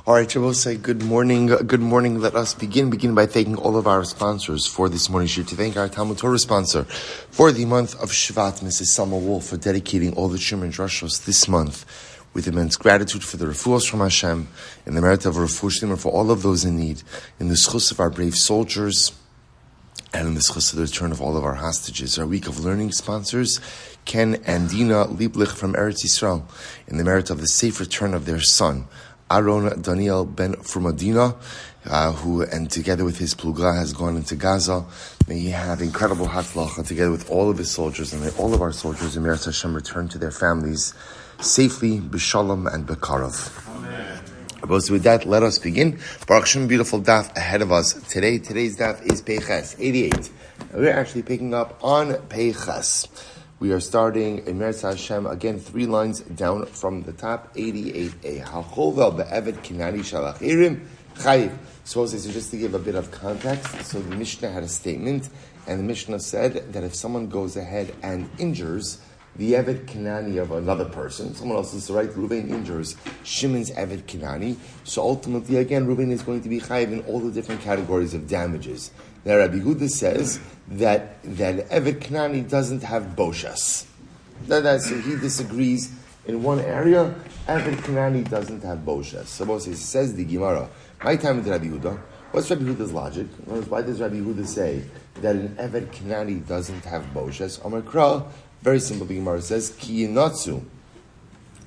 All right, Shabbos, say good morning. Good morning. Let us begin by thanking all of our sponsors for this morning's shiur. To thank our TALMUD TORAH sponsor for the month of Shvat, Mrs. Selma Woolf, for dedicating all the shiurim and drashos this month with immense gratitude for the refuos from Hashem, in the merit of a refuah for all of those in need, in the zchus of our brave soldiers, and in the zchus of the return of all of our hostages. Our week of learning sponsors, Ken and Dena Lieblich from Eretz Yisrael, in the merit of the safe return of their son, Aaron Daniel ben from Dina, who, and together with his pluga, has gone into Gaza. May he have incredible hatzlacha together with all of his soldiers, and may all of our soldiers in Meretz Hashem return to their families safely, b'shalom and b'karav. So with that, let us begin. Baruch Hashem, beautiful daf ahead of us today. Today's daf is Peiches 88. And we're actually picking up on Peiches. We are starting in Meretz Hashem, again, 3 lines down from the top, 88a. Ha'chovel be'eved kinani shalach irim chayiv. So just to give a bit of context, so the Mishnah had a statement, and the Mishnah said that if someone goes ahead and injures the Eved Kinani of another person, someone else is right, Reuven injures Shimon's Eved Kinani, so ultimately, again, Reuven is going to be chayiv in all the different categories of damages. Now, Rabbi Yehuda says that Eved Kinani doesn't have boshas. So he disagrees in one area. Eved Kinani doesn't have boshas. So says the Gemara, my time with Rabbi Yehuda. What's Rabbi Yehuda's logic? Why does Rabbi Yehuda say that an Eved Kinani doesn't have boshas? Amar Kra, very simple. The Gemara says, Ki yinatsu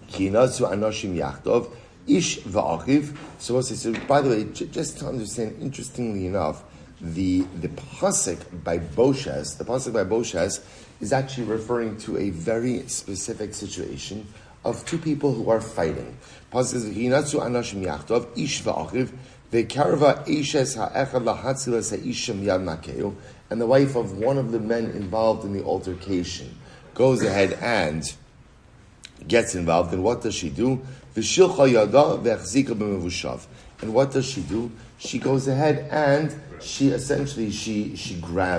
anoshim yachtov ish va'achiv. So by the way, just to understand, interestingly enough, the pasuk by Boshas is actually referring to a very specific situation of 2 people who are fighting. Pasuk says, Yinatsu anoshim yachtov ish va'achiv ve'karva ishes ha'echad lahatzilas ha'isham yad makeu, and the wife of one of the men involved in the altercation goes ahead and gets involved. And what does she do? And what does she do? She goes ahead and she grabs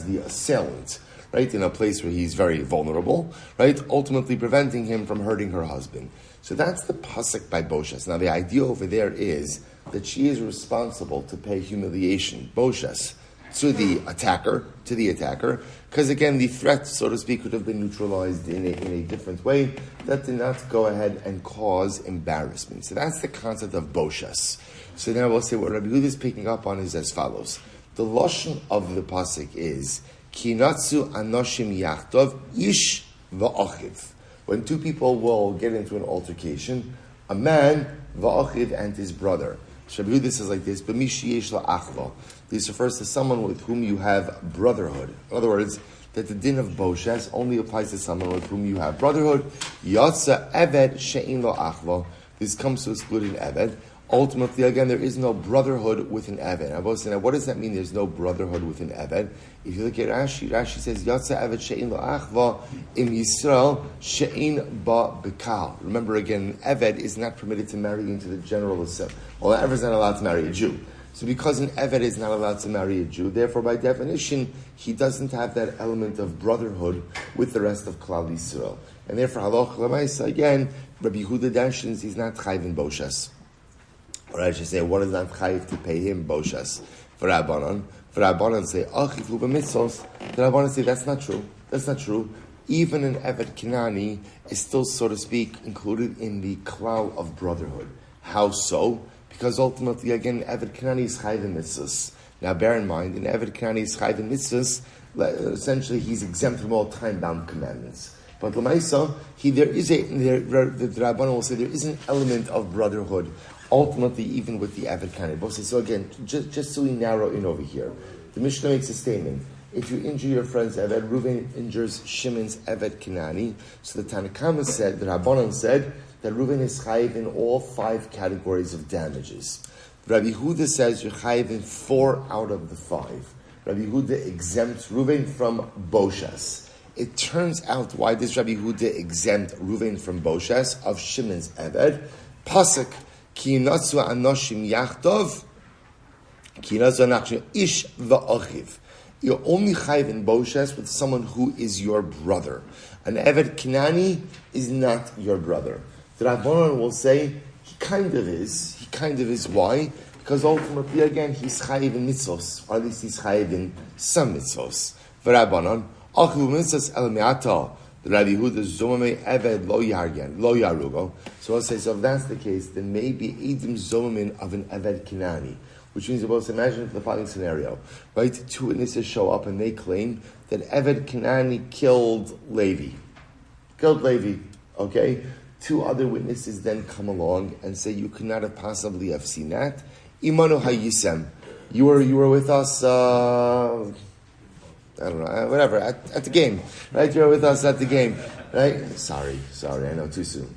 the assailant, right, in a place where he's very vulnerable, right, ultimately preventing him from hurting her husband. So that's the pasuk by Boshas. Now the idea over there is that she is responsible to pay humiliation, Boshas, to the attacker, because again, the threat, so to speak, could have been neutralized in a different way that did not go ahead and cause embarrassment. So that's the concept of boshas. So now we'll say what Rabbi Yehuda is picking up on is as follows. The lashon of the pasuk is kinatsu anoshim yachtov ish va'achiv. When 2 people will get into an altercation, a man, va'achiv, and his brother. Rabbi Yehuda says like this, b'mishi yesh la'achva. This refers to someone with whom you have brotherhood. In other words, that the din of Boshas only applies to someone with whom you have brotherhood. Yatsa eved she'in lo achva. This comes to exclude an eved. Ultimately, again, there is no brotherhood with an eved. Now, what does that mean? There's no brotherhood with an eved. If you look at Rashi says Yatsa eved she'in lo achva Am Yisroel she'in ba bekal. Remember, again, an eved is not permitted to marry into the general assembly. Well, an eved is not allowed to marry a Jew. So because an Eved is not allowed to marry a Jew, therefore by definition, he doesn't have that element of brotherhood with the rest of Klal Yisrael. And therefore, halacha l'maisa, again, Rabbi Yehuda dashins, he's not chayiv in boshas. Or I should say, what is not chayiv to pay him boshas? For Rabbanan say, achifu b'mitzos. The Rabbanan say, that's not true. Even an Eved Kinani is still, so to speak, included in the klal of brotherhood. How so? Because ultimately, again, Eved Kinani is chayiv in mitzvahs. Now, bear in mind, an Eved Kinani is chayiv in mitzvahs. Essentially, he's exempt from all time-bound commandments. But l'maisa, the Rabbanan will say there is an element of brotherhood. Ultimately, even with the Eved Kinani. So again, just so we narrow in over here, the Mishnah makes a statement. If you injure your friend's Eved, Reuven injures Shimon's Eved Kinani. So the Tanakama said, the Rabbanan said, that Reuven is chayiv in all 5 categories of damages. Rabbi Yehuda says you're chayiv in 4 out of the 5. Rabbi Yehuda exempts Reuven from boshas. It turns out, why does Rabbi Yehuda exempt Reuven from boshas of Shimon's Eved? Pasuk, ki yinatsu anoshim yachtov, ki yinatsu anoshim ish va'achiv. You're only chayiv in boshas with someone who is your brother. An Eved Kinani is not your brother. The Rabbanan will say He kind of is. Why? Because ultimately, again, he's chayiv in mitzvos, or at least he's chayiv in some mitzvos. V'Rabbanan, achiv mitzvos el me'ata, the Rabbi Yehuda zomame eved lo yarugo. So I'll say, so if that's the case, then maybe edim zomamin of an eved kinani, which means you're supposed to imagine the following scenario, right? Two witnesses show up and they claim that eved kinani killed Levi. Okay? Two other witnesses then come along and say, you could not have possibly have seen that. Imanu hayisem. You were with us, I don't know, whatever, at the game, right? You were with us at the game, right? Sorry, I know, too soon,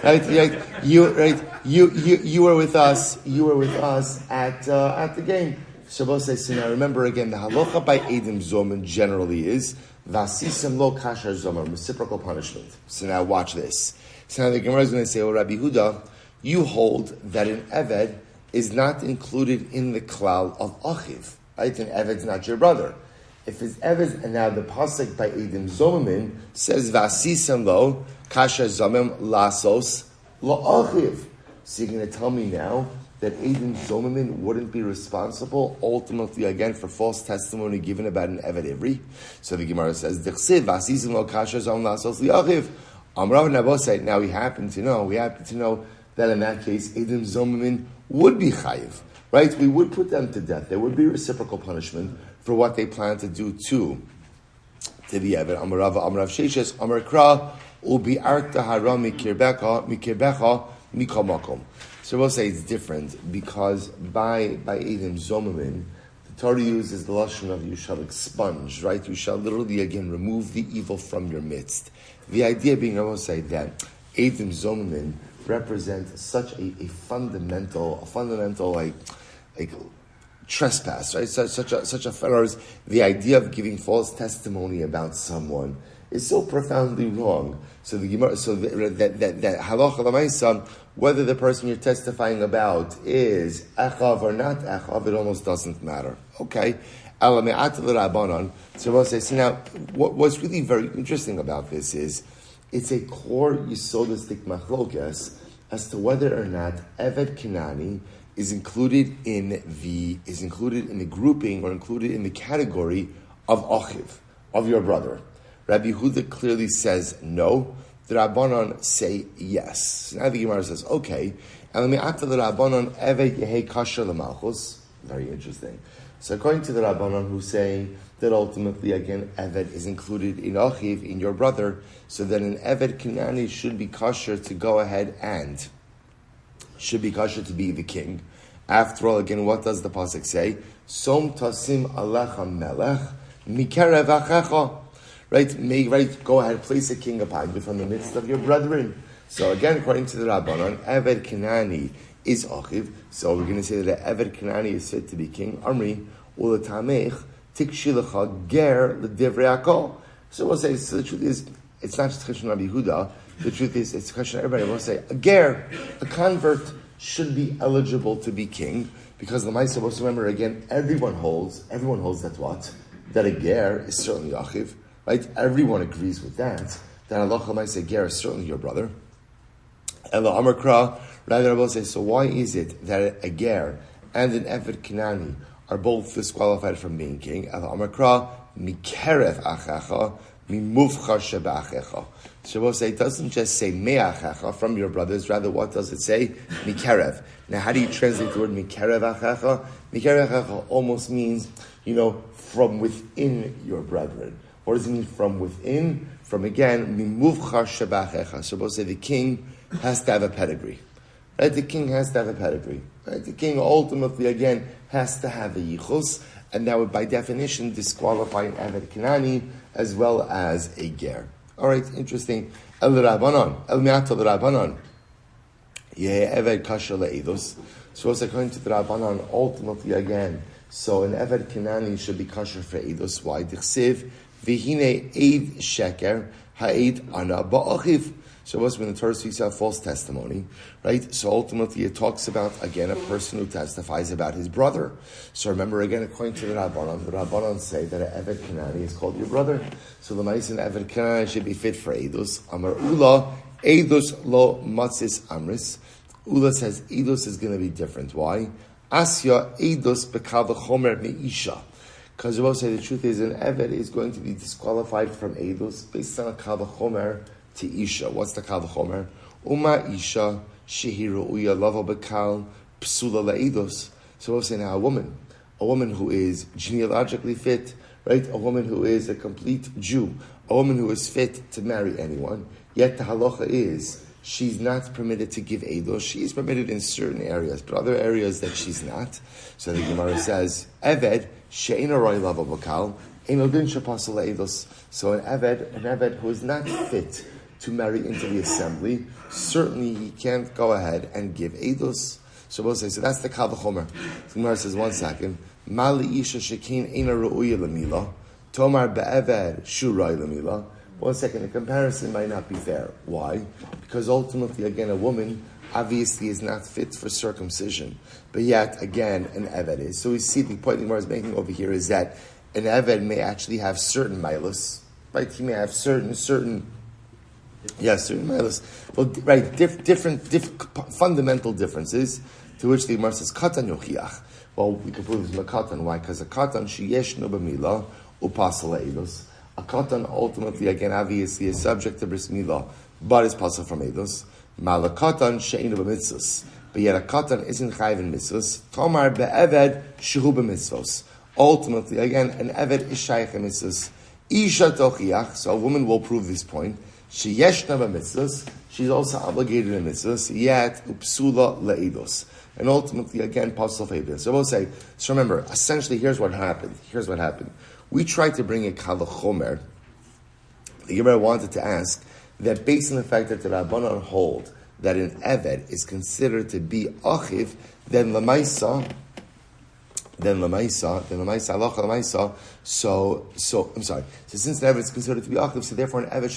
right? You were with us at the game. Shabbos says, so now remember again, the halacha by Edim Zoman generally is, Vasisem lo kashar zomer, reciprocal punishment. So now watch this. So now the Gemara is going to say, oh, Rabbi Huda, you hold that an Eved is not included in the klal of Achiv. Right? An Eved's not your brother. If it's Eved, and now the pasuk by Edim Zomamin says, Vasisem lo kashar zomer lasos lo Achiv. So you're going to tell me now that Edim Zomamin wouldn't be responsible, ultimately, again, for false testimony given about an Eved Ivri. So the Gemara says, now we happen to know that in that case, Edim Zomamin would be chayiv, right? We would put them to death. There would be reciprocal punishment for what they plan to do to the Eved. Amarav Sheshes, Amar Kra, Ubi Arta Hara Mikirbecha, Mikamakom. So we'll say it's different because by Edim Zomamin, the Torah uses the lashon of you shall expunge, right? You shall literally again remove the evil from your midst. The idea being, I will say that Edim Zomamin represents such a fundamental like trespass, right? Such a fellows. The idea of giving false testimony about someone is so profoundly wrong. So the Gemara, that halacha l'maisa, whether the person you're testifying about is echav or not echav, it almost doesn't matter. Okay, so we'll say. So now, what's really very interesting about this is it's a core yisodistic machlokas as to whether or not Eved Kinani is included in the grouping or included in the category of Achiv, of your brother. Rabbi Yehuda clearly says no. The Rabbanon say yes. So now the Gemara says, okay. And let me add to the Rabbanon, Eved Yehei Kasher L'Malchus. Very interesting. So according to the Rabbanon who say that ultimately, again, Eved is included in Achiv, in your brother, so that an Eved Kinani should be kosher to go ahead and should be kosher to be the king. After all, again, what does the pasuk say? Som tasim alecha melech mikerev achecha. Right, go ahead, place a king upon you from the midst of your brethren. So again, according to the Rabbanon, Eved Kinani is Achiv. So we're going to say that Eved Kinani is fit to be king. Amri ulatamech tikshilecha ger l'divrei hakol. So we'll say, so the truth is, it's not just a question of Rabbi Yehuda. The truth is, it's a question of everybody. We'll say, a ger, a convert, should be eligible to be king, because the Maisa, supposed to remember again, everyone holds that what? That a ger is certainly Achiv. Right? Everyone agrees with that. That Allah might say, ger is certainly your brother. Ela Amarkra, Rabbi Rabbi says, so why is it that a ger and an Eved Kinani are both disqualified from being king? Ela Amarkra, Mikerev Achecha, Mimuvcha Sheba Achecha. Shabbos say, it doesn't just say Me'achecha, from your brothers, rather what does it say? Mikerev. Now how do you translate the word Mikerev Achecha? Mikerev Achecha almost means, from within your brethren. What does it mean from within? From again, mimuvcha shebachecha. So we'll say the king has to have a pedigree. Right? The king has to have a pedigree. Right? The king ultimately, again, has to have a zchus, and that would by definition disqualify an Eved Kinani as well as a ger. Alright, interesting. El Rabbanon, El Me'ata Rabbanon. Yeh Eved kasher le'edus. So it's according to the Rabbanon, ultimately again, so an Eved Kinani should be kasher for edus. Why? Dichsiv V'hine eid sheker ha'eid ana ba'achiv. So what's when the Torah speaks about false testimony, right? So ultimately it talks about, again, a person who testifies about his brother. So remember, again, according to the Rabbanon say that an Eved Kinani is called your brother. So the Ma'is and Eved Kinani should be fit for Eidus. Amar Ula, Eidos lo matzis amris. Ula says eidos is going to be different. Why? Asya eidos bekal v'chomer meisha. Because Rabbi say the truth is an eved is going to be disqualified from eidos based on a kal v'chomer to isha. What's the kal v'chomer? Uma isha shehiru uya lava bekal psula leeidos. So Rabbi say now a woman who is genealogically fit, right? A woman who is a complete Jew, a woman who is fit to marry anyone. Yet the halacha is she's not permitted to give eidos. She is permitted in certain areas, but other areas that she's not. So the Gemara says, Eved she'ena roi lava bakal, eno din shapasal eidos. So an Eved who is not fit to marry into the assembly, certainly he can't go ahead and give eidos. So we'll say, so that's the kal v'chomer. The Gemara says, 1 second. Mali isha shekin ena ru'uya lamila, tomar be'eved shu roi lamila. 1 second, the comparison might not be fair. Why? Because ultimately, again, a woman obviously is not fit for circumcision. But yet, again, an Eved is. So we see the point the Gemara is making over here is that an Eved may actually have certain milas, right? He may have certain milas. Well, right, different fundamental differences to which the Gemara says, Katan yochiach. Well, we can prove it's a katan. Why? Because a katan, sheyesh no b'mila, upasal eidos. A katan ultimately, again, obviously is subject to bris milah, but is possible from eidos. Mala katan she'enu b'mitzvos, but yet a katan isn't chayiv in mitzvos. Tomar be'eved shehu b'mitzvos. Ultimately, again, an eved is shaykh in mitzvos. Isha tochiach, so a woman will prove this point. She yeshna b'mitzvos, she's also obligated in mitzvos. Yet upsula le'idos, and ultimately, again, possible for eidos. So we'll say. So remember, essentially, here's what happened. We tried to bring a kal v'chomer. The Gemara wanted to ask that based on the fact that the Rabbanan hold that an Eved is considered to be achiv, then lamaisa, so I'm sorry. So since the Eved is considered to be achiv, so therefore an Eved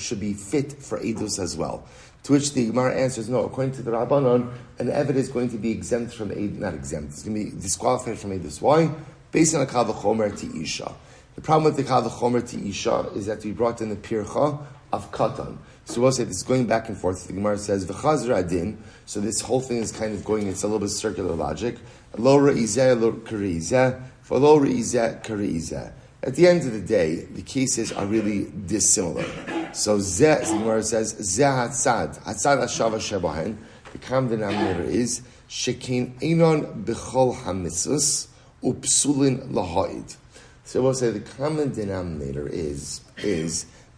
should be fit for eidos as well. To which the Gemara answers, no, according to the Rabbanan, an Eved is going to be exempt from not exempt, it's going to be disqualified from eidos. Why? Based on a kal v'chomer to isha. The problem with the kal v'chomer to isha is that we brought in the pircha of katan. So we'll say this is going back and forth. The Gemara says v'chazra adin. So this whole thing is kind of going. It's a little bit circular logic. Lo re'izeh lo karizeh, v'lo re'izeh karizeh. At the end of the day, the cases are really dissimilar. So the Gemara says zeh hatzad hashava shebahen. The common denominator is shekin einon b'chol hamitzvos. Upsulin lahaid. So we'll say the common denominator is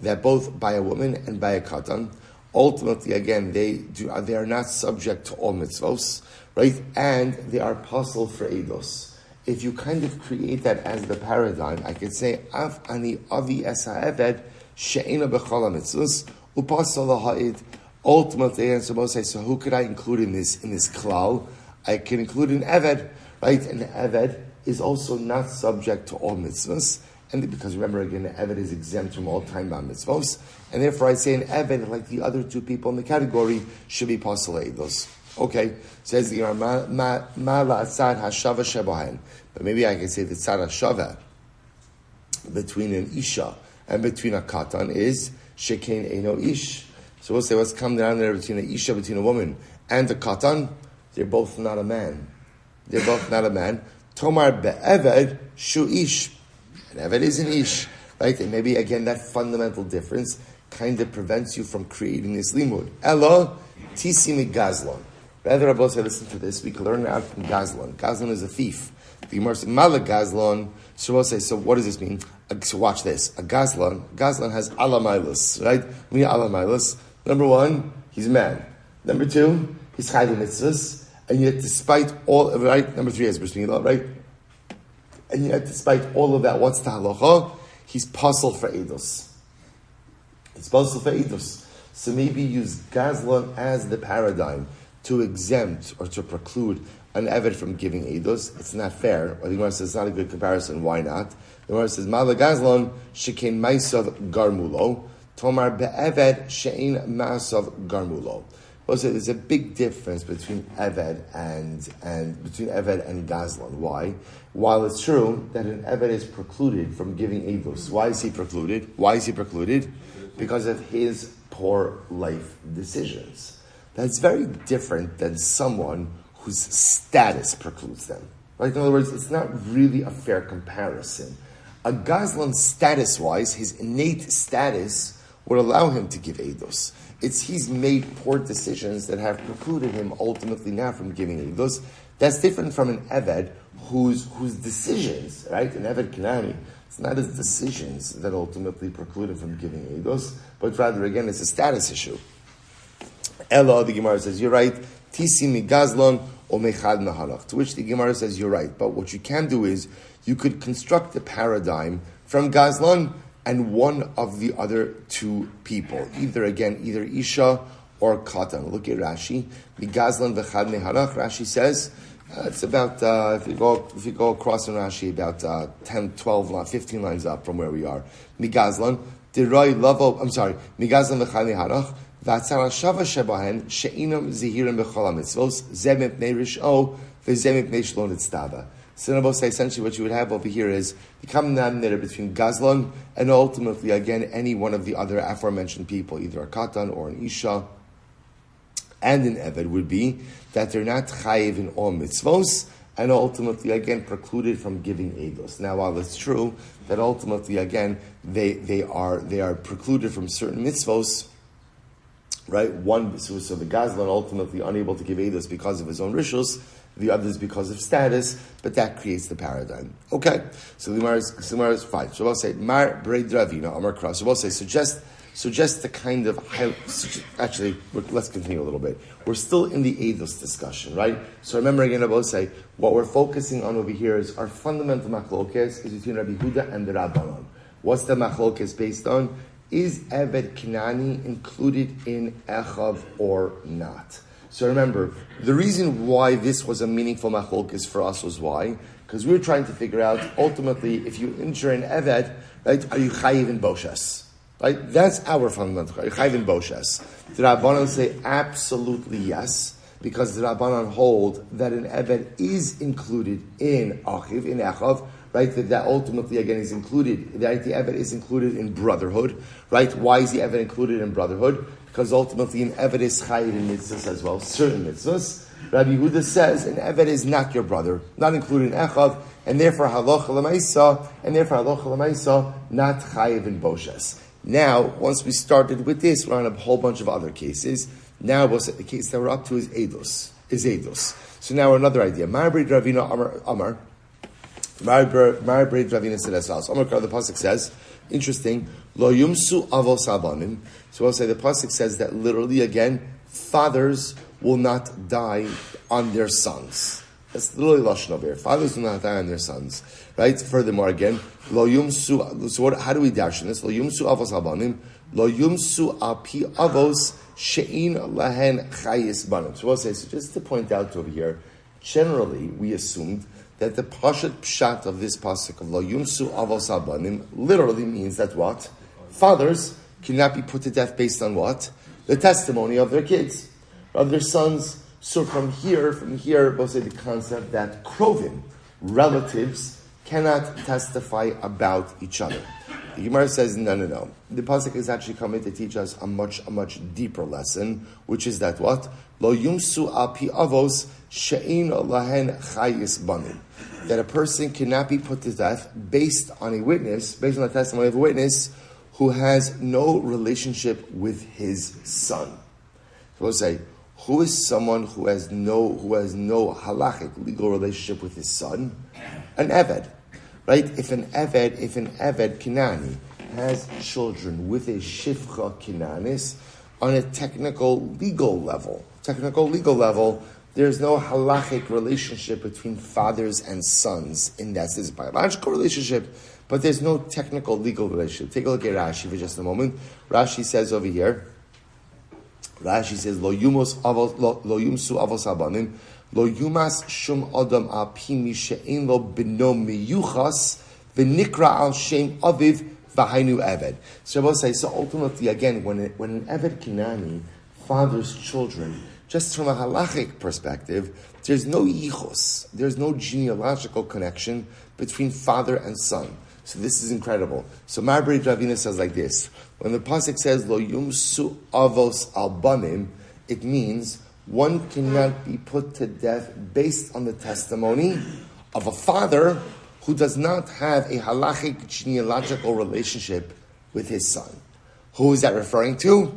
that both by a woman and by a katan, ultimately again they are not subject to all mitzvos, right? And they are possible for eidos. If you kind of create that as the paradigm, I could say af ani avi esa eved she'ena b'chol mitzvos upasal lahaid. Ultimately, and so we'll say, so who could I include in this klal? I can include an eved, right? An eved is also not subject to all mitzvahs, and because remember again, an Eved is exempt from all time-bound mitzvahs, and therefore I say an Eved, like the other two people in the category, should be pasul eidos. Okay, says the Gemara, ma la'atzad hashava shebahen, but maybe I can say the tzad hashava between an isha and between a katan is shekein eino ish. So we'll say what's come down there between an isha, between a woman and a katan, they're both not a man. Tomar be'eved shu ish. An eved is an ish, right? And maybe again that fundamental difference kind of prevents you from creating this limud. Elo tisimi gazlon. Rather, Rabbi say, listen to this. We can learn out from Gazlon. Gazlon is a thief. The Gemara says, Mala Gazlon. So we'll say, so what does this mean? So watch this. A Gazlon has alamailos, right? We alamailos. Number one, he's a man. Number two, he's chayv mitzvahs. And yet, despite all of right, number three is bris milah, right? And yet, despite all of that, what's the halacha? He's puzzled for eidos. So maybe use Gazlon as the paradigm to exempt or to preclude an Eved from giving eidos. It's not fair. Or the Gemara says it's not a good comparison. Why not? The Gemara says, Mala Gazlon shekein maisav garmulo, tomar be'eved she'ein ma'asav garmulo. Also, there's a big difference between Eved and Gazlon. Why? While it's true that an Eved is precluded from giving eidos, why is he precluded? Because of his poor life decisions. That's very different than someone whose status precludes them. Right? In other words, it's not really a fair comparison. A Gazlan, status-wise, his innate status would allow him to give eidos. It's he's made poor decisions that have precluded him ultimately now from giving eidos. That's different from an Eved whose decisions, right? An Eved Kanani, it's not his decisions that ultimately preclude him from giving eidos, but rather, again, it's a status issue. Ella, the Gemara says, you're right. Tisi mi Gazlan or mechad mehalach. To which the Gemara says, you're right. But what you can do is, you could construct a paradigm from Gazlan and one of the other two people. Either Isha or Katan. Look at Rashi. Mi Gazlan v'chad mehalach. Rashi says, it's about, if you go across in Rashi, about 10, 12, 15 lines up from where we are. Mi Gazlan, Diroi Lavo, Mi Gazlan v'chad mehalach. V'atzara shebahen she'inam zehirim b'chol ha-mitzvos zeh mipnei rish'o v'zeh mipnei shlo nitztava. So essentially what you would have over here is the common denominator between Gazlan and ultimately, again, any one of the other aforementioned people, either a Katan or an Isha and an Eved, would be that they're not chayiv in all mitzvos and ultimately, again, precluded from giving eidos. Now, while it's true that ultimately, again, they are precluded from certain mitzvos, right? So the Gazlan ultimately unable to give eidos because of his own rishus, the others because of status, but that creates the paradigm. Okay, so the Gemara is fine. So we'll say Mar Brei Dravina Amar Kras. So we'll say suggest the kind of actually. Let's continue a little bit. We're still in the eidos discussion, right? So remember again, I will say what we're focusing on over here is our fundamental machlokes is between Rabbi Huda and the Rabbanon. What's the machlokes based on? Is Eved Kinani included in Echav or not? So remember, the reason why this was a meaningful machlokes for us was why? Because we were trying to figure out, ultimately, if you injure an Eved, right, are you chayiv in boshes? Right? That's our fundamental. Are you chayiv in boshes? The Rabbanan say absolutely yes, because the Rabbanan hold that an Eved is included in Achiv, in Echav, right? That ultimately, again, is included, that the Eved is included in brotherhood, right? Why is the Eved included in brotherhood? Because ultimately an Eved is chayiv in mitzvahs as well, certain mitzvahs. Rabbi Yehuda says an Eved is not your brother, not included in Echav, and therefore halacha l'maisa, not chayiv in boshes. Now, once we started with this, we're on a whole bunch of other cases. Now, the case that we're up to is eidos. So now another idea. Mar Brei Dravina Amar. Mar Brei Dravina Sedes. Amar, the pasuk says, interesting. Lo yumsu avos abanim. So I'll say the pasuk says that literally again, fathers will not die on their sons. That's literally lashon over here. Fathers will not die on their sons, right? Furthermore, again, lo yumsu. So how do we dash in this? Lo yumsu avos abanim. Lo yumsu api avos she'in lahen chayis banim. So we'll say, so just to point out over here, generally we assumed that the pshat of this pasuk of lo yumsu avos abanim literally means that what? Fathers cannot be put to death based on what? The testimony of their kids, of their sons. So from here, we'll say the concept that krovim, relatives, cannot testify about each other. The Gemara says, no. The pasuk is actually coming to teach us a much deeper lesson, which is that what? Lo yumsu api avos she'in lahen chayis banim. That a person cannot be put to death based on the testimony of a witness who has no relationship with his son. So we'll say, who is someone who has no halachic legal relationship with his son? An Eved, right? If an Eved Kinani has children with a Shifcha Kinanis on a technical legal level, there's no halachic relationship between fathers and sons in that. There's a biological relationship, but there's no technical legal relationship. Take a look at Rashi for just a moment. Rashi says over here, Lo yumsu avos abanim, lo yumas shum adam api mi she'en lo beno miyuchas v'nikra al shem aviv v'hainu eved. So I will say, so ultimately, again, when an Eved Kinani fathers children, just from a halachic perspective, there's no yichus, there's no genealogical connection between father and son. So this is incredible. So Marbri Ravina says like this: when the pasuk says "Lo yumsu avos al banim," it means one cannot be put to death based on the testimony of a father who does not have a halachic genealogical relationship with his son. Who is that referring to?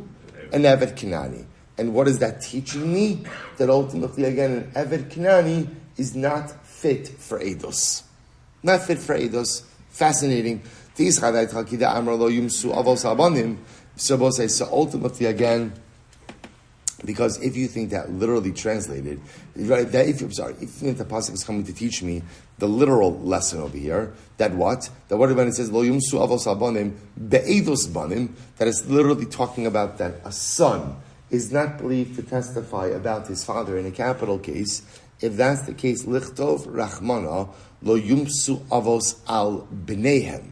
An Eved Kanani. And what is that teaching me? That ultimately, again, an Eved Kanani is not fit for Eidos. Not fit for Eidos. Fascinating. So ultimately, again, because if you think that literally translated, right, that if you think the pasuk is coming to teach me the literal lesson over here, that what when it says lo yumsu avos abanim be'edos banim, that is literally talking about that a son is not believed to testify about his father in a capital case. If that's the case, lichtov rachmana lo yumsu avos al b'neihem.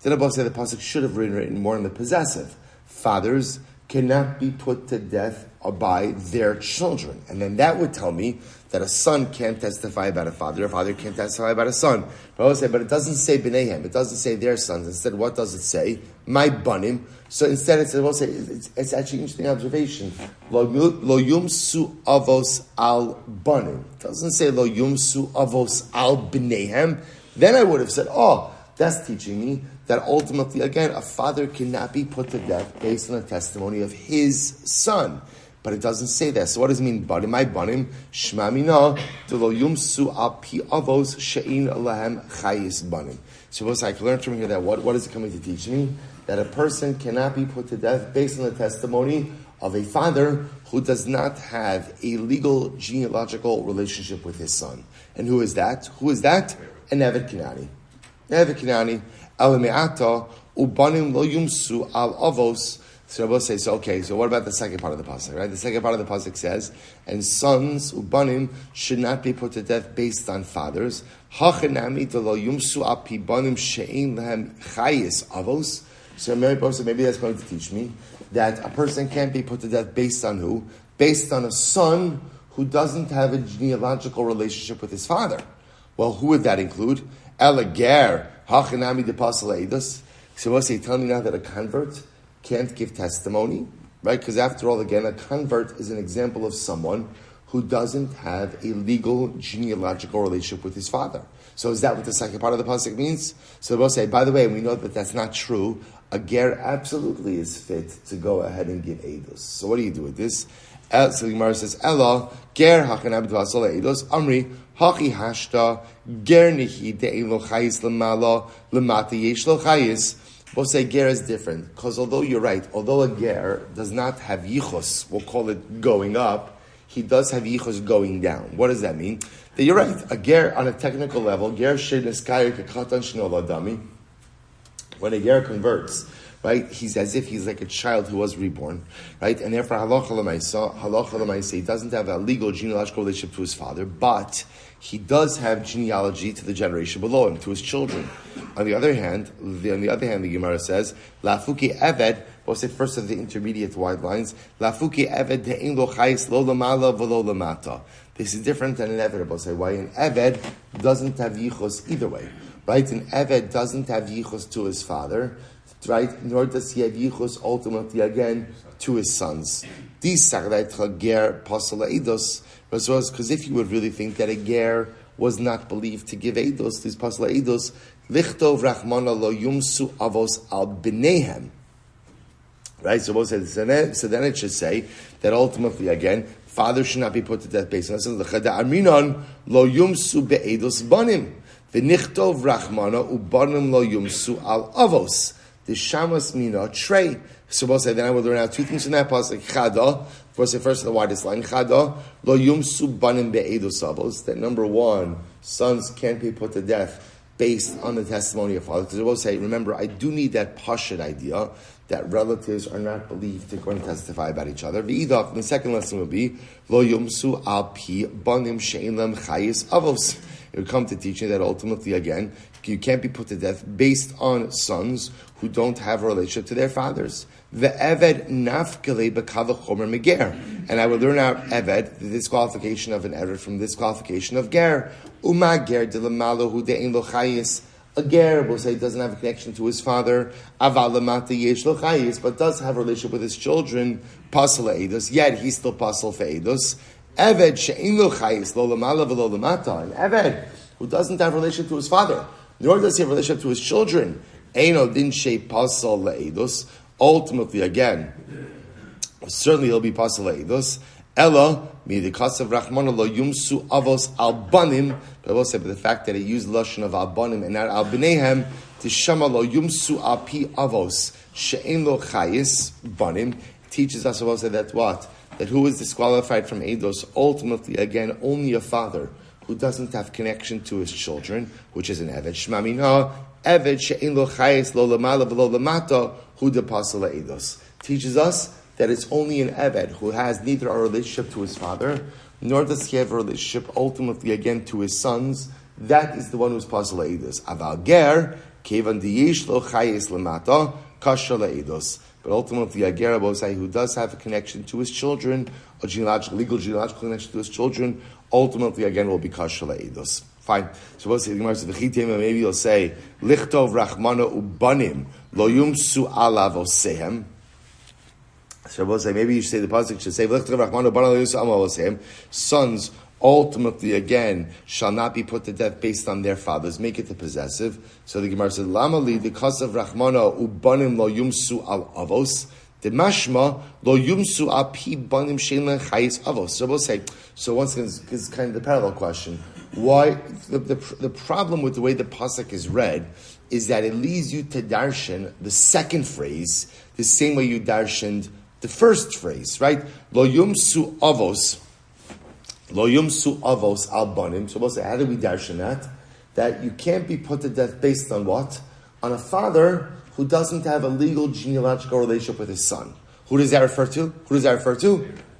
Then above said the pasuk should have written more in the possessive. Fathers cannot be put to death by their children. And then that would tell me that a son can't testify about a father can't testify about a son. But it doesn't say b'neihem, it doesn't say their sons. Instead, what does it say? My banim. So instead it says, it's actually an interesting observation. Lo yumsu avos al banim. It doesn't say lo yumsu avos al b'neihem. Then I would have said, that's teaching me that ultimately, again, a father cannot be put to death based on the testimony of his son. But it doesn't say that. So what does it mean? Banim, my banim, shma mina, de lo yumsu al pi avos she'in lahem chayis banim. So I can learn from here that what is it coming to teach me? That a person cannot be put to death based on the testimony of a father who does not have a legal genealogical relationship with his son. And who is that? An Eved Kanani. Eved Kanani, Alameata, ubanim lo yumsu al avos. So Rabbi says, so what about the second part of the pasuk, right? The second part of the pasuk says, and sons, ubanim, should not be put to death based on fathers. Hachanami de lo yumsu al pi banim she'in lehem chayis avos. So maybe that's going to teach me that a person can't be put to death based on who? Based on a son who doesn't have a genealogical relationship with his father. Well, who would that include? Elager, hachanami de pasal eidos. So what's he telling me now that a convert can't give testimony, right? Because after all, again, a convert is an example of someone who doesn't have a legal genealogical relationship with his father. So is that what the second part of the pasuk means? So we'll say, by the way, we know that that's not true. A ger absolutely is fit to go ahead and give eidos. So what do you do with this? So the Gemara says, Ella, ger hachanab d'vasol eidos, amri, hachi hashta, ger nihi de'en lo chayis lemala, lemata yesh lo chayis. We'll say ger is different, because although you're right, although a ger does not have yichus, we'll call it going up, he does have yichus going down. What does that mean? That you're right, a ger on a technical level, ger she'neskayir kekatan shno ladami, when a ger converts, right, he's as if he's like a child who was reborn, right, and therefore halacha l'maisa, he doesn't have a legal genealogical relationship to his father, but he does have genealogy to the generation below him, to his children. On the other hand, the Gemara says, Lafuki Eved, we'll say first of the intermediate wide lines, Lafuki Eved de'en lo chayis lo lamala v'lo lamata. This is different than an Eved. We'll say why an Eved doesn't have yichus either way, right? An Eved doesn't have yichus to his father, right? Nor does he have yichus ultimately again to his sons. Because if you would really think that a ger was not believed to give eidos, these pasla eidos, lichtov rachmana lo yumsu avos al b'neihem. Right? So then it should say that ultimately again, fathers should not be put to death based on this. L'chada lo yumsu be'eidos banim. V'nichtov rachmana ubanim lo yumsu al avos. The shamas mina trey. So we'll say then I will learn out two things from that pasuk. Chada, first the widest line. Chada lo yumsu banim be'edos avos. That number one, sons can't be put to death based on the testimony of fathers. Because we'll say, remember, I do need that pashut idea that relatives are not believed to go and testify about each other. The second lesson will be lo yumsu al pi banim she'in lem chayis avos. It would come to teaching that ultimately, again, you can't be put to death based on sons who don't have a relationship to their fathers. The Eved nafkele b'kava chomer meger. And I will learn out Eved, the disqualification of an Eved from the disqualification of ger. Uma ger de lamalo hu de'en lo chayis A ger, we'll say, doesn't have a connection to his father, aval lamata yesh lo chayis, but does have a relationship with his children, pasal eidos, yet he's still pasal for eidos. Eved she'in lo chayis, lo lamala v'lo lamata. An eved who doesn't have a relationship to his father, nor does he have a relationship to his children, eino din she pasal le'eidos. Ultimately, again, certainly he'll be pasal le'eidos. Ella, mi the kasav rachmana lo yumsu avos albanim. But I will say, but the fact that he used lashon of albanim and not albinehem, tishama lo yumsu api avos she'en lo chayis banim, teaches us, I will say, that what? That who is disqualified from eidos? Ultimately, again, only a father who doesn't have connection to his children, which is an eved. Shmamina, eved she'en lo chayis lo lamala v'lo lamata, hu de pasal eidos. Teaches us that it's only an eved who has neither a relationship to his father, nor does he have a relationship ultimately again to his sons. That is the one who's pasal eidos. Aval ger, kevan diyish lo chayis lamata, kasha leidos. But ultimately, a ger who does have a connection to his children, a legal genealogical connection to his children, ultimately again will be kasha leidos. Fine. So what's the Gemara says? Maybe you'll say lichtov rachmana ubanim lo yumsu alav osehem. So we'll say, maybe you should say the pasuk should say, sons ultimately again shall not be put to death based on their fathers. Make it the possessive. So the Gemara said, Lama li the kasav rachmana ubanim lo yumsu al avos. The mashma lo yumsu api banim shein chayis avos. So we'll say, so once again, this is kind of the parallel question. Why the problem with the way the pasuk is read is that it leads you to darshan the second phrase the same way you darshaned the first phrase, right? Lo yumsu avos al banim. So we'll say, how do we darshan that? That you can't be put to death based on what? On a father who doesn't have a legal genealogical relationship with his son. Who does that refer to?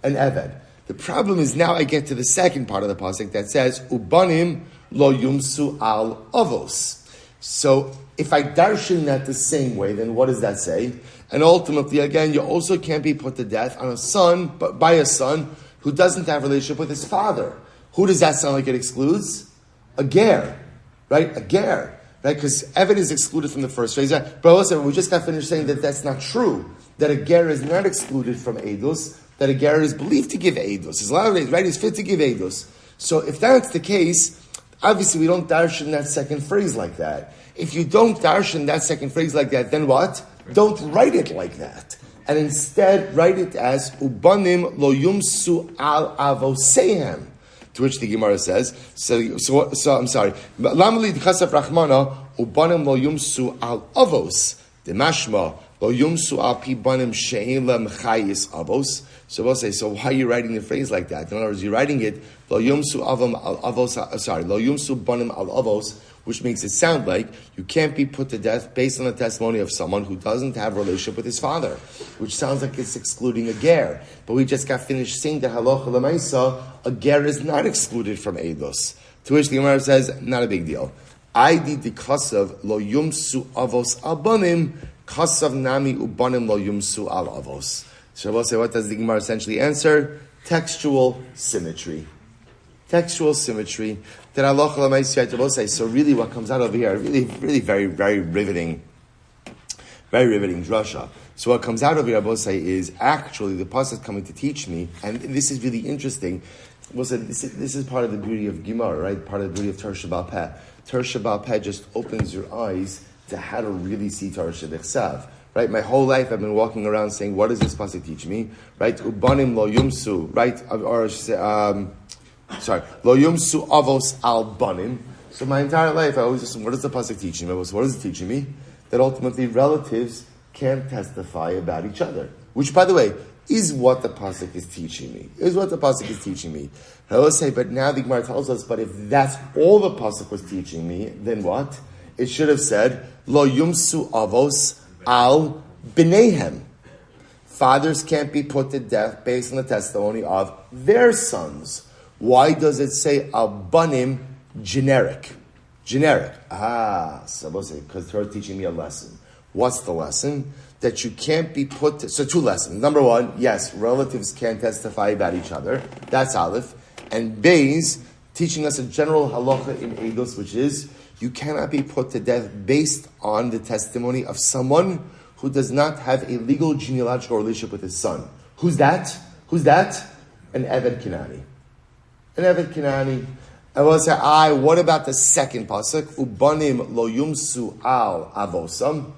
An eved. The problem is now I get to the second part of the pasuk that says ubanim lo yumsu al avos. So if I darshan that the same way, then what does that say? And ultimately, again, you also can't be put to death on a son, but by a son who doesn't have a relationship with his father. Who does that sound like it excludes? A ger, right? A ger, right? Because Eved is excluded from the first phrase. But also, we just got finished saying that that's not true. That a ger is not excluded from eidos. That a ger is believed to give eidos. He's allowed, right? He's fit to give eidos. So if that's the case, obviously we don't darshan that second phrase like that. If you don't darshan that second phrase like that, then what? Don't write it like that. And instead write it as ubanim lo yumsu al avosehem. To which the Gemara says, so I'm sorry. Lamali d'chasaf rachmana ubanim lo yumsu al avos. Demashma lo yumsu al pi banim she'en lem chayis avos. So we'll say, so why are you writing the phrase like that? In other words, you're writing it lo yumsu avam al avos. Lo yumsu banim al avos, which makes it sound like you can't be put to death based on the testimony of someone who doesn't have a relationship with his father, which sounds like it's excluding a ger. But we just got finished saying that halacha l'maisa, a ger is not excluded from eidos. To which the Gemara says, not a big deal. I did the kasav lo yumsu avos abanim, kasav nami ubanim lo yumsu al avos. So we'll say, what does the Gemara essentially answer? Textual symmetry. Textual symmetry. That halacha l'maisa, I will say. So really, what comes out over here, really, very, very riveting drasha. So what comes out of here, I will say, is actually the pasuk coming to teach me, and this is really interesting. We'll say this is part of the beauty of Gemara, right? Part of the beauty of TORAH Sheba'al Peh. TORAH Sheba'al Peh just opens your eyes to how to really see TORAH Sheba'al. Right? My whole life I've been walking around saying, what does this pasuk teach me? Right? Ubanim lo yumsu, right? Or lo yumsu avos al banim. So my entire life I always assume, what does the pasuk teach me? What is it teaching me? That ultimately relatives can't testify about each other. Which, by the way, is what the pasuk is teaching me. I will say, but now the Gemara tells us, but if that's all the pasuk was teaching me, then what? It should have said, lo yumsu avos al b'neihem. Fathers can't be put to death based on the testimony of their sons. Why does it say al banim generic? So we'll say, because Torah is teaching me a lesson. What's the lesson? That you can't be put to... So two lessons. Number one, yes, relatives can't testify about each other. That's Aleph. And Beis, teaching us a general halacha in Eidos, which is, You cannot be put to death based on the testimony of someone who does not have a legal genealogical relationship with his son. Who's that? An Eved Kenani. An Eved Kenani. I will say, what about the second pasuk? Ubanim lo yumsu al avosam.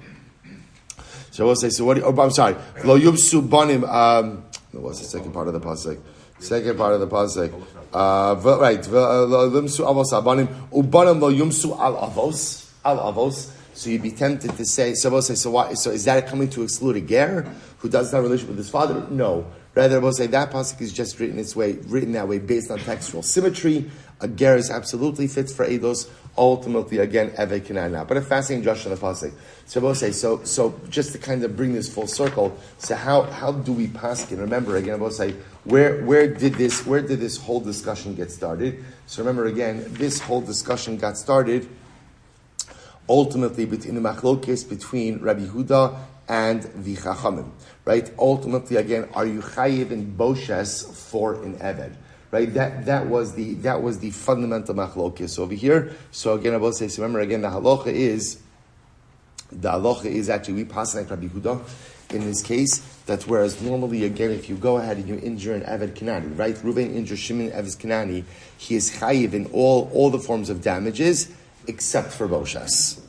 So I will say, I'm sorry. Lo yumsu banim. What was the second part of the pasuk? Second part of the pasuk. Right. Lo yumsu avos abanim. Ubanim lo yumsu al avos. Al avos. So you'd be tempted to say, so why? So is that coming to exclude a ger who doesn't have a relationship with his father? No. Rather, we'll say that pasuk is just written that way based on textual symmetry. A ger is absolutely fit for eidos. Ultimately, again, Eved Kenana. But a fascinating drush on the pasuk. So we'll say, so just to kind of bring this full circle. So how do we paskin? Remember again, we'll say where did this whole discussion get started? So remember again, this whole discussion got started ultimately in the machlokes between Rabbi Huda and the Chachamim, right? Ultimately, again, are you chayiv in boshes for an eved, right? That was the fundamental machlokes over here. So again, I will say, so remember again, the halacha is actually we pass like Rabbi Huda in this case. That whereas normally again, if you go ahead and you injure an eved Kenani, right? Reuven injures Shimon eved Kenani, he is chayiv in all the forms of damages except for boshes.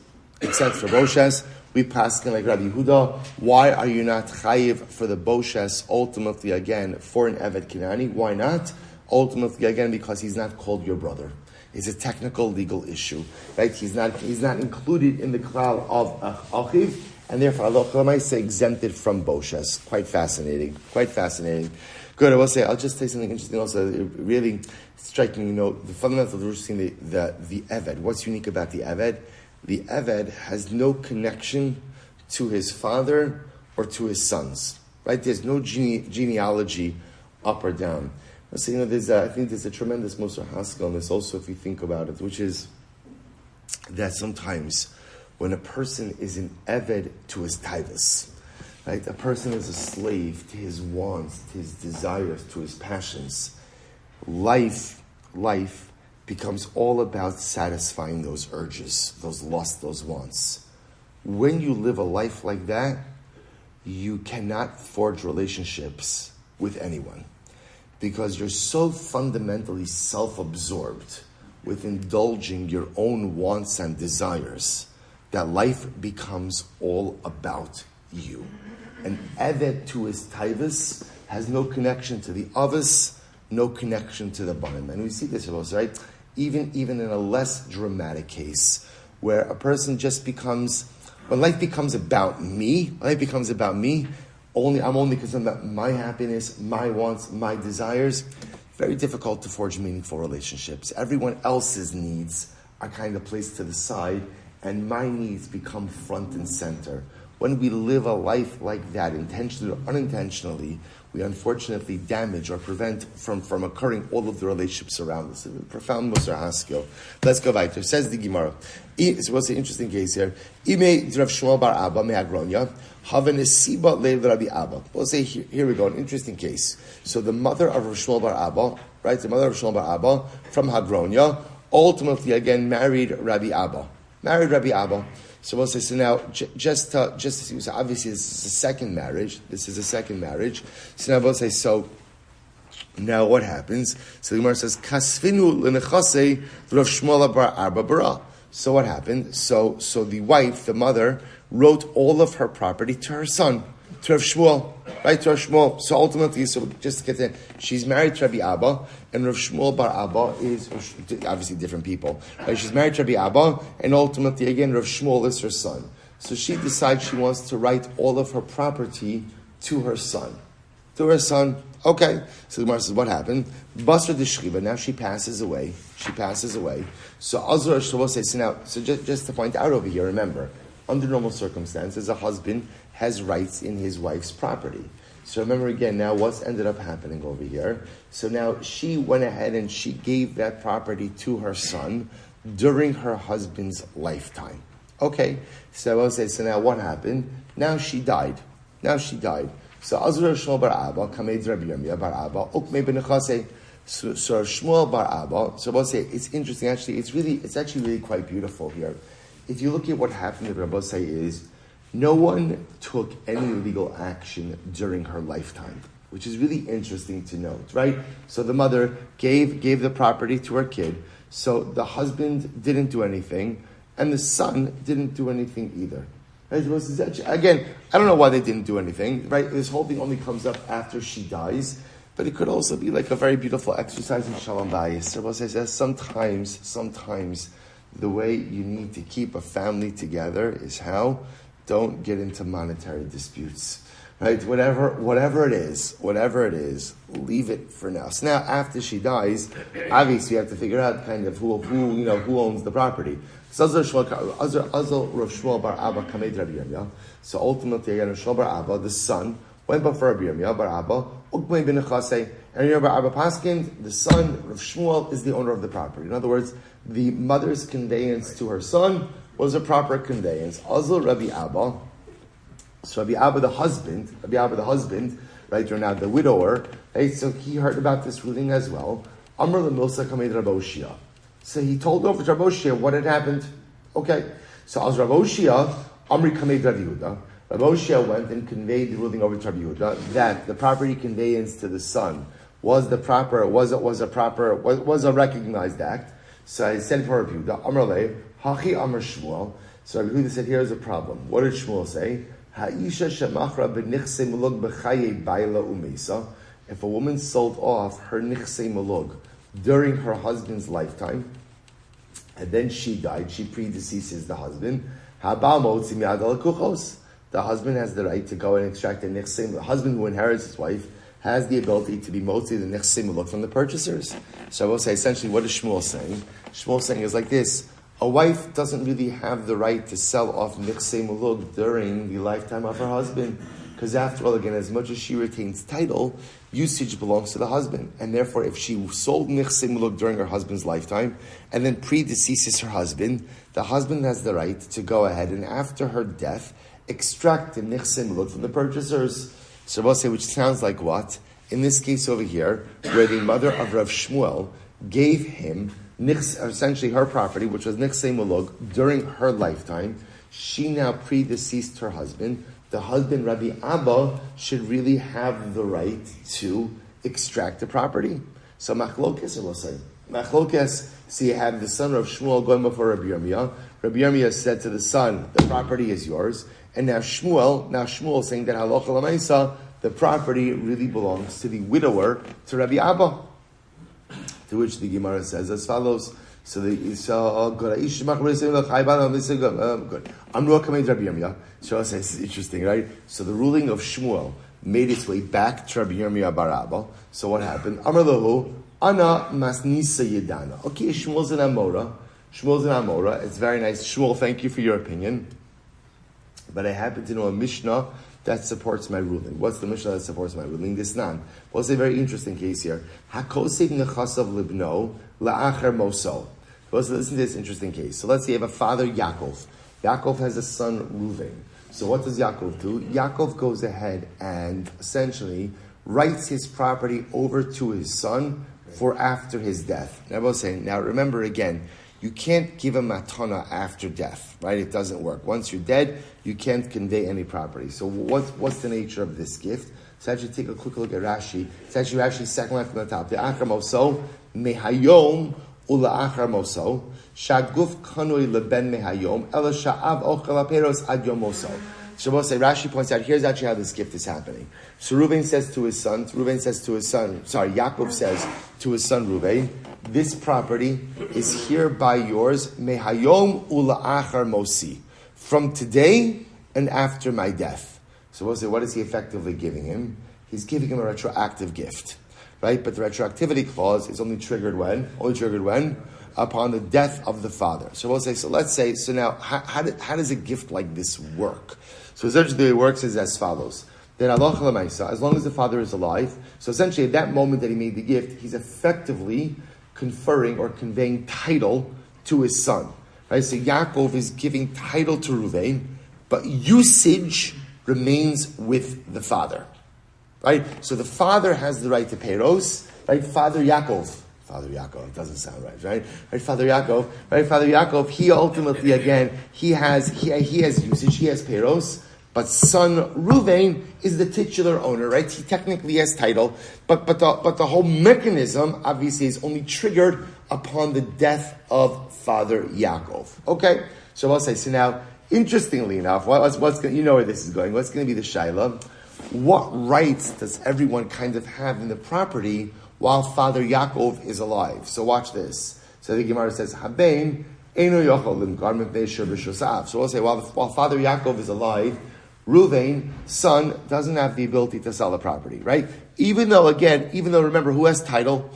We pass like Rabbi Huda. Why are you not chayiv for the boshes? Ultimately, again, for an eved Kenani, why not? Ultimately, again, because he's not called your brother. It's a technical legal issue, right? He's not included in the klal of achiv, and therefore Allah say exempted from boshes. Quite fascinating. Good. I'll just say something interesting. Also, really striking. The fundamental interesting. The eved. What's unique about the eved? The Eved has no connection to his father or to his sons, right? There's no genealogy up or down. So, I think there's a tremendous Musar Haskell on this also if you think about it, which is that sometimes when a person is an Eved to his taivas, right? A person is a slave to his wants, to his desires, to his passions. Life becomes all about satisfying those urges, those lusts, those wants. When you live a life like that, you cannot forge relationships with anyone because you're so fundamentally self-absorbed with indulging your own wants and desires that life becomes all about you. An Eved to his taivas has no connection to the avos, no connection to the banim. And we see this, right? Even in a less dramatic case, where a person just when life becomes about me, I'm only concerned about my happiness, my wants, my desires. Very difficult to forge meaningful relationships. Everyone else's needs are kind of placed to the side, and my needs become front and center. When we live a life like that, intentionally or unintentionally, we unfortunately damage or prevent from occurring all of the relationships around us. Profound Musar Haskell. Let's go weiter. Says the Gemara. So what's the interesting case here? Ime Rav Shmuel bar Abba me'agronya havenesiba lev Rabbi Abba. We'll say here we go. An interesting case. So the mother of Rav Shmuel bar Abba, right? The mother of Shmuel bar Abba from Hagronya, ultimately again married Rabbi Abba. So we'll say, so now, just to see, so obviously this is a second marriage. So now we'll say, so now what happens? So the Gemara says, Kasvinu l'nechasei Rav Shmuel bar Abba bara. So what happened? So the wife, the mother, wrote all of her property to her son, to Rav Shmuel, right? To Rav Shmuel. So ultimately, just to get there, she's married to Rabbi Abba, and Rav Shmuel bar Abba is obviously different people, right? She's married to Rabbi Abba, and ultimately, again, Rav Shmuel is her son. So she decides she wants to write all of her property to her son. Okay. So the Gemara says, what happened? Basra d'shchiva. Now she passes away. So Azra will say, so just to point out over here, remember, under normal circumstances, a husband has rights in his wife's property. So remember again, now what's ended up happening over here? So now she went ahead and she gave that property to her son during her husband's lifetime. Okay, so I will say, so now what happened? Now she died. So Azra Shmuel bar Abba, Kamed Rabbi Yirmiyah bar Abba, Ukme ben Chasei. So Shmuel bar Abba. So we'll say it's interesting. Actually, it's actually really quite beautiful here. If you look at what happened, the Rabbi say is no one took any legal action during her lifetime, which is really interesting to note, right? So the mother gave the property to her kid. So the husband didn't do anything, and the son didn't do anything either. Right? Again, I don't know why they didn't do anything, right? This whole thing only comes up after she dies. But it could also be like a very beautiful exercise in Shalom Bayis. Rabbi says sometimes the way you need to keep a family together is how? Don't get into monetary disputes. Right? Whatever it is, leave it for now. So now after she dies, obviously you have to figure out kind of who owns the property. So ultimately, again, Shmuel bar Abba, the son, went before Rabbi Yirmiyah bar Abba, Ukmei bin Chasei, and Rabbi Abba Paskin, the son of Shmuel, is the owner of the property. In other words, the mother's conveyance to her son was a proper conveyance. Azul Rabbi Abba, so Rabbi Abba the husband, right, or now the widower, right, so he heard about this ruling as well. Amr l'milsa kamed Rabbi Oshia. So he told over to Rabbi Oshia what had happened. Okay, so as Rabbi Oshia, Amri kamed Rabbi Yehuda, Rabbi Oshia went and conveyed the ruling over to Rabbi Yehuda that the property conveyance to the son was a recognized act. So I said for Rabbi Yehuda, Amr le, Hachi Amr Shmuel. So Rabbi Yehuda said, here's a problem. What did Shmuel say? Ha'isha shemachra b'nichse mulug b'chaye baila umesa. If a woman sold off her nichse mulug during her husband's lifetime, and then she died, she predeceases the husband, ha'ba motzi mi'ad al-kuchos. The husband has the right to go and extract the nichse. The husband who inherits his wife has the ability to be motzi the nichse mulug from the purchasers. So I will say, essentially, what is Shmuel saying? Shmuel saying is like this. A wife doesn't really have the right to sell off nichse mulug during the lifetime of her husband. Because after all, again, as much as she retains title, usage belongs to the husband. And therefore, if she sold nichse mulug during her husband's lifetime, and then predeceases her husband, the husband has the right to go ahead and after her death, extract the nichse mulug from the purchasers. So we'll say, which sounds like what? In this case over here, where the mother of Rav Shmuel gave him essentially her property, which was nichse mulug, during her lifetime, she now predeceased her husband. The husband, Rabbi Abba, should really have the right to extract the property. So machlokes, we'll say. Machlokes, so you have the son of Shmuel going before Rabbi Yirmiyah. Rabbi Yirmiyah said to the son, the property is yours. And now Shmuel saying that halacha l'maisa, the property really belongs to the widower, to Rabbi Abba. To which the Gemara says as follows. So good. Amru kamed Rabbi Yirmiyah. So it's interesting, right? So the ruling of Shmuel made its way back to Rabbi Yirmiyah bar Abba. So what happened? Amar lahu, ana masnisa yedana. Okay, Shmuel's an Amora. It's very nice. Shmuel, thank you for your opinion. But I happen to know a Mishnah that supports my ruling. What's the Mishnah that supports my ruling? This nan. Well, it's a very interesting case here. Hakosev nechasav libno la'acher moso. Well, so listen to this interesting case. So let's say you have a father, Yaakov. Yaakov has a son, Reuven. So what does Yaakov do? Yaakov goes ahead and essentially writes his property over to his son for after his death. And I was saying, now remember again, you can't give a matana after death, right? It doesn't work. Once you're dead, you can't convey any property. So what's the nature of this gift? So actually take a quick look at Rashi. It's actually Rashi's second line from the top. The achar moso mehayom ula achar moso shaguf kanoi leben mehayom ela sha'av ochel aperos ad yom moso. So say Rashi points out, here's actually how this gift is happening. So Yaakov says to his son Reuven, this property is hereby yours, mehayom ula'achar mosi, from today and after my death. So we'll say, what is he effectively giving him? He's giving him a retroactive gift, right? But the retroactivity clause is only triggered when? Upon the death of the father. So we'll say, so now, how does a gift like this work? So essentially the way it works is as follows. Then as long as the father is alive, so essentially at that moment that he made the gift, he's effectively conferring or conveying title to his son. Right? So Yaakov is giving title to Reuven, but usage remains with the father. Right? So the father has the right to peiros, right? Father Yaakov, it doesn't sound right? Father Yaakov, he ultimately, again, he has usage, he has peros, but son Ruvain is the titular owner, right? He technically has title, but the whole mechanism, obviously, is only triggered upon the death of Father Yaakov. Okay? So I'll say, so now, interestingly enough, you know where this is going, what's going to be the shaila? What rights does everyone kind of have in the property while Father Yaakov is alive? So watch this. So the Gemara says, Habein eino yochel limkar mipnei shur b'shosav. So we'll say, while Father Yaakov is alive, Ruvain, son, doesn't have the ability to sell the property, right? Even though remember, who has title?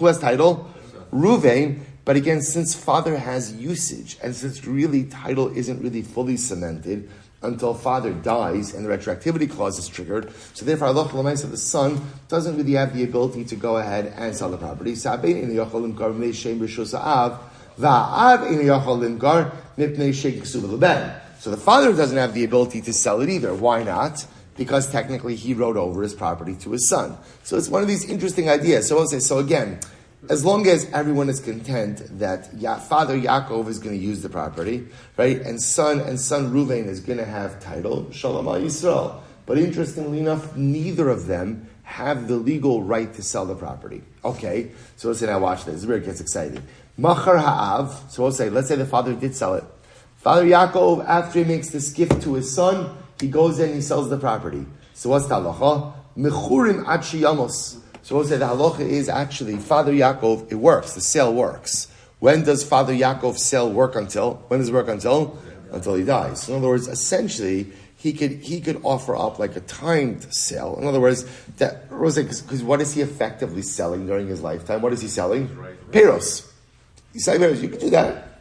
Ruvain. But again, since father has usage, and since really title isn't really fully cemented until father dies and the retroactivity clause is triggered, so therefore Allah said the son doesn't really have the ability to go ahead and sell the property. So the father doesn't have the ability to sell it either. Why not? Because technically he wrote over his property to his son. So it's one of these interesting ideas. So I'll say, so again, as long as everyone is content that Father Yaakov is going to use the property, right, and son Ruvain is going to have title, Shalom Yisroel. But interestingly enough, neither of them have the legal right to sell the property. Okay, so let's say now watch this. This is where it gets excited. Machar ha'av. So let's say the father did sell it. Father Yaakov, after he makes this gift to his son, he goes in and he sells the property. So what's the halacha? Mechurim ad sheyamos. So we'll say the halacha is actually Father Yaakov, it works, the sale works. When does Father Yaakov's sale work until? When does it work until? Until he dies. So in other words, essentially, he could offer up like a timed sale. In other words, because what is he effectively selling during his lifetime? What is he selling? Peros. He's selling peros. You could do that.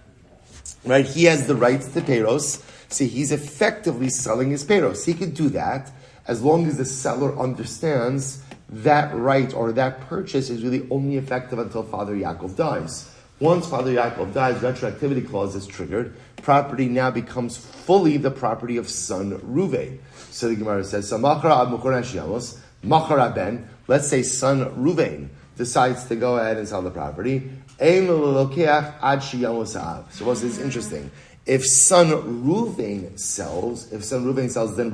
Right? He has the rights to peros. See, he's effectively selling his peros. He could do that as long as the seller understands that right or that purchase is really only effective until Father Yaakov dies. Once Father Yaakov dies, retroactivity clause is triggered. Property now becomes fully the property of son Ruvain. So the Gemara says, so let's say son Ruvain decides to go ahead and sell the property. So what's this interesting? If son Ruvain sells, then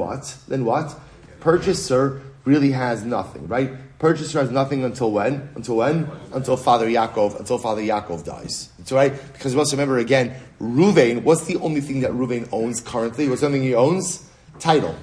what? Purchaser really has nothing, right? Purchaser has nothing until when? Until Father Yaakov dies. That's right? Because we also remember again, Ruvain, what's the only thing that Ruvain owns currently? What's something he owns? Title.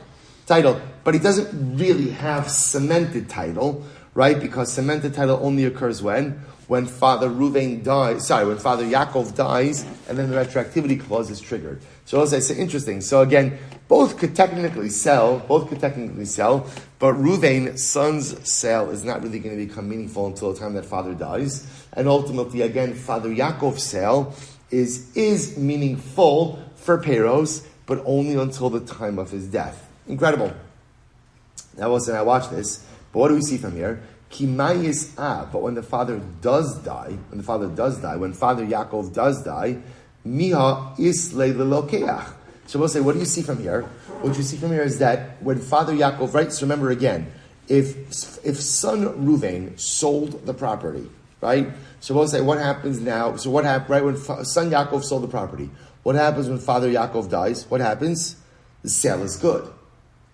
But he doesn't really have cemented title, right? Because cemented title only occurs when Father Yaakov dies, and then the retroactivity clause is triggered. So as I say, interesting. So again, both could technically sell, but Ruvain's son's sale is not really going to become meaningful until the time that father dies. And ultimately, again, Father Yaakov's sale is meaningful for Peros, but only until the time of his death. Incredible. Now, listen, I watch this, but what do we see from here? But when the father does die, when Father Yaakov does die, Miha isle lelokeach. So we'll say, what do you see from here? What you see from here is that when Father Yaakov, right? So remember again, if son Ruvain sold the property, right? So we'll say, what happens now? So what happened, right? When son Yaakov sold the property, what happens when Father Yaakov dies? What happens? The sale is good,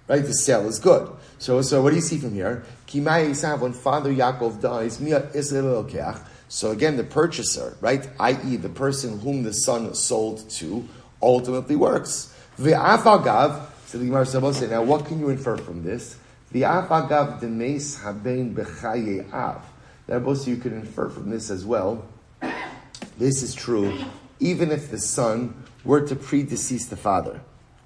right? The sale is good. So what do you see from here? When Father Yaakov dies, Miha isle lelokeach. So again, the purchaser, right, i.e. the person whom the son sold to, ultimately works. Ve'afagav, so the Gemara says, now what can you infer from this? Ve'afagav demes haben bechaye av. Now, you can infer from this as well. This is true, even if the son were to predecease the father.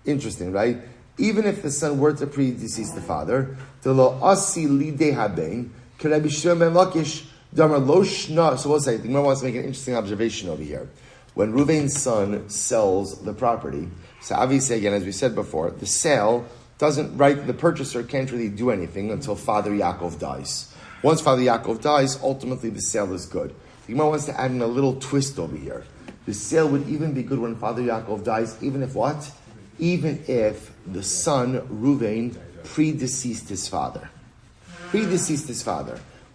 Interesting, right? Even if the son were to predecease the father, the lo asi lide haben, Rabbi Shmuel ben Lakish. So we'll say, the Gemara wants to make an interesting observation over here. When Ruvain's son sells the property, so obviously, again, as we said before, the sale doesn't, right, the purchaser can't really do anything until Father Yaakov dies. Once Father Yaakov dies, ultimately the sale is good. The Gemara wants to add in a little twist over here. The sale would even be good when Father Yaakov dies, even if what? Even if the son, Ruvain, predeceased his father.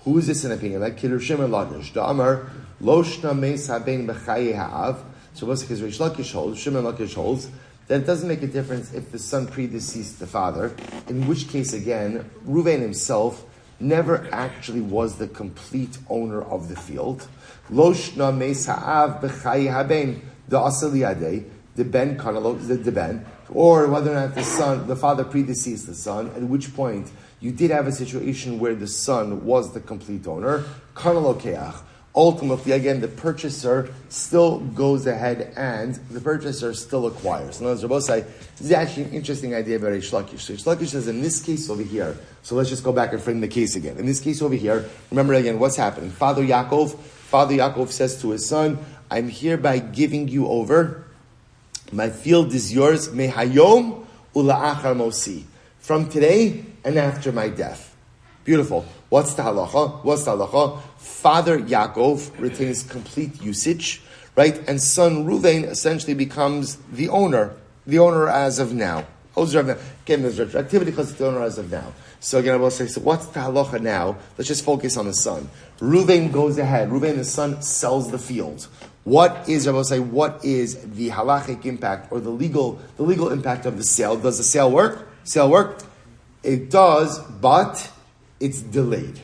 Who is this an opinion? Like Kirushim or Lakish. The Amar, Loshna Meis Haben B'chaye Ha'av. So because Reish Lakish holds, Shimon Lakish holds, that it doesn't make a difference if the son predeceased the father, in which case, again, Ruvain himself never actually was the complete owner of the field. Loshna Meis Ha'av B'chaye Haben, the Asaliyadeh, the Ben Kanalo, the Ben, or whether or not the father predeceased the son, at which point you did have a situation where the son was the complete owner. Kanalokeach. Ultimately, again, the purchaser still goes ahead and the purchaser still acquires. In other words, this is actually an interesting idea about Reish Lakish. So Reish Lakish says in this case over here, so let's just go back and frame the case again. In this case over here, remember again what's happening. Father Yaakov says to his son, I'm hereby giving you over. My field is yours. Mehayom ula'achar mosi. From today and after my death. Beautiful. What's the halacha? Father Yaakov retains complete usage, right? And son Ruvain essentially becomes the owner as of now. Again, there's retroactivity because it's the owner as of now. So again, I will say, so what's the halacha now? Let's just focus on the son. Ruvain goes ahead. Ruvain, the son, sells the field. What is the halachic impact or the legal impact of the sale? Does the sale work? It does, but it's delayed.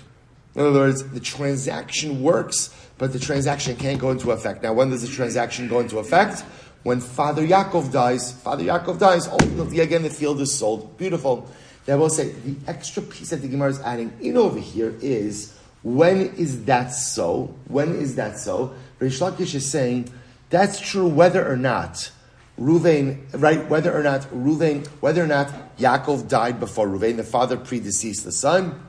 In other words, the transaction works, but the transaction can't go into effect. Now, when does the transaction go into effect? When Father Yaakov dies, ultimately, again, the field is sold. Beautiful. Now, I will say, the extra piece that the Gemara is adding in over here is, when is that so? Reish Lakish is saying, that's true whether or not whether or not Yaakov died before Ruvain, the father predeceased the son,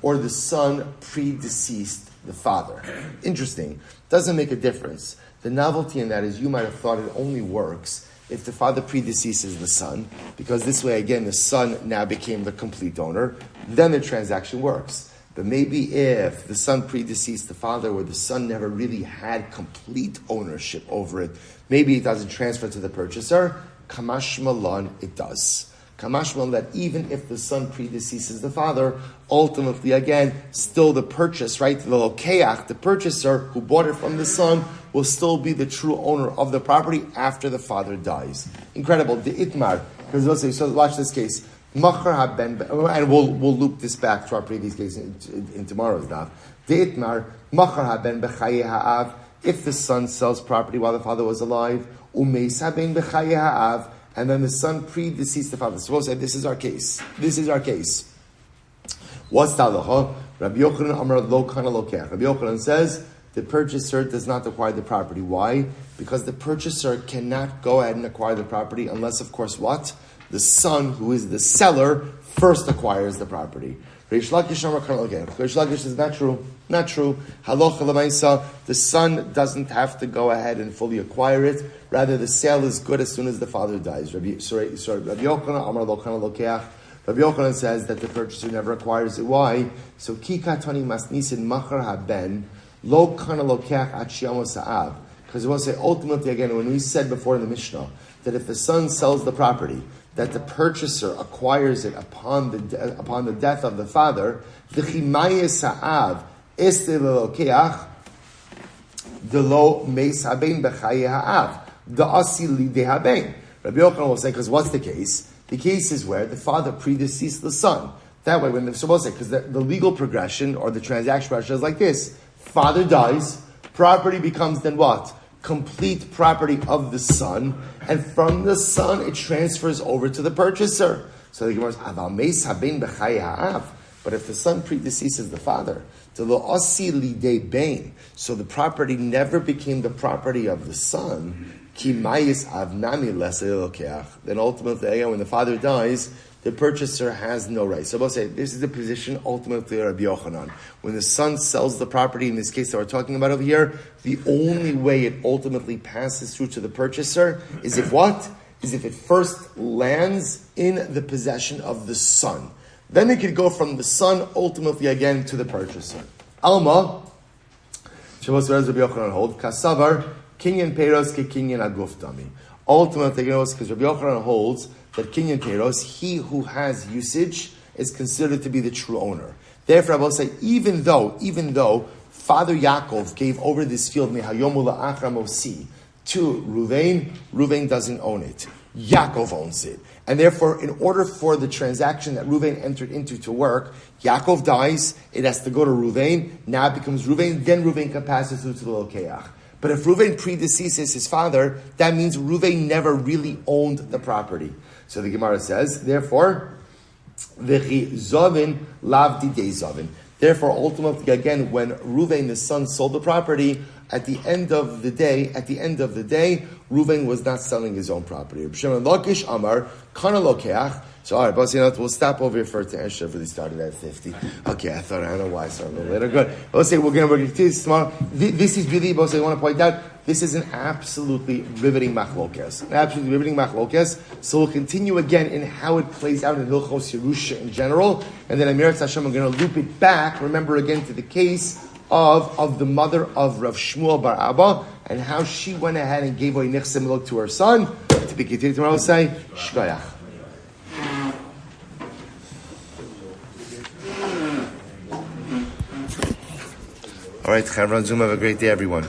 or the son predeceased the father. Interesting. Doesn't make a difference. The novelty in that is you might have thought it only works if the father predeceases the son, because this way, again, the son now became the complete owner, then the transaction works. But maybe if the son predeceased the father, where the son never really had complete ownership over it, maybe it doesn't transfer to the purchaser. Kamash Malan, it does. Kamash Malan, that even if the son predeceases the father, ultimately, again, still the purchase, right? The lokeach, the purchaser who bought it from the son, will still be the true owner of the property after the father dies. Incredible. The itmar, because they'll say, so watch this case. And we'll loop this back to our previous case in tomorrow's daf. If the son sells property while the father was alive, and then the son predeceased the father. Suppose this is our case. What's the halacha? Rabbi Yochanan says the purchaser does not acquire the property. Why? Because the purchaser cannot go ahead and acquire the property unless, of course, what? The son, who is the seller, first acquires the property. Reish Lakish is not true. Halacha l'maisa, the son doesn't have to go ahead and fully acquire it. Rather, the sale is good as soon as the father dies. Rabbi Yochanan says that the purchaser never acquires it. Why? So ki katani masnisin machar haben lo kana lokeach at shiamos ha'av. Because we want to say ultimately again, when we said before in the Mishnah that if the son sells the property, that the purchaser acquires it upon the death of the father, the chimayes ha'av este lelokeach de lo meis haben b'chaye ha'av the asili de haben. Rabbi Yochanan will say, because what's the case? The case is where the father predeceased the son. That way, when they're supposed to say, because the legal progression or the transaction progression is like this: father dies, property becomes then what? Complete property of the son, and from the son it transfers over to the purchaser. So the Gemara says, "Aval meis haben b'chaye ha'av." But if the son predeceases the father, so the property never became the property of the son. Then ultimately, when the father dies, the purchaser has no right. So we'll say this is the position ultimately of Rabbi Yochanan. When the son sells the property, in this case that we're talking about over here, the only way it ultimately passes through to the purchaser is if what? Is if it first lands in the possession of the son. Then it could go from the son ultimately again to the purchaser. Alma, Shabbos Rabbi Yochanan hold, Kasavar, Kinyan Peiros ke Kinyan Aguf Dami. Ultimately, because Rabbi Yochanan holds that Kinyan Peiros, he who has usage, is considered to be the true owner. Therefore, I will say, even though Father Yaakov gave over this field to Reuven doesn't own it. Yaakov owns it. And therefore, in order for the transaction that Reuven entered into to work, Yaakov dies, it has to go to Reuven, now it becomes Reuven, then Reuven can pass it through to the Lokeach. But if Reuven predeceases his father, that means Reuven never really owned the property. So the Gemara says, therefore, V'chi Zovin lav didei Zovin. Therefore, ultimately, again, when Reuven, the son, sold the property, at the end of the day, Reuven was not selling his own property. Rabbi Shimon Lakish Amar, Kana Lokeach. So, all right, boss, we'll stop over here for it to answer. Really started at 50. Okay, I don't know why I started a little later. Good. We'll say we're going to continue this tomorrow. This is really, boss, I want to point out, this is an absolutely riveting machlokes. So we'll continue again in how it plays out in Hilchos Yerusha in general. And then Amirat Hashem, we're going to loop it back, remember again, to the case of the mother of Rav Shmuel Bar Abba, and how she went ahead and gave away Nichse Milok to her son. To be continued tomorrow, we'll say, Shkoyach. All right, Chavran Zoom, have a great day, everyone.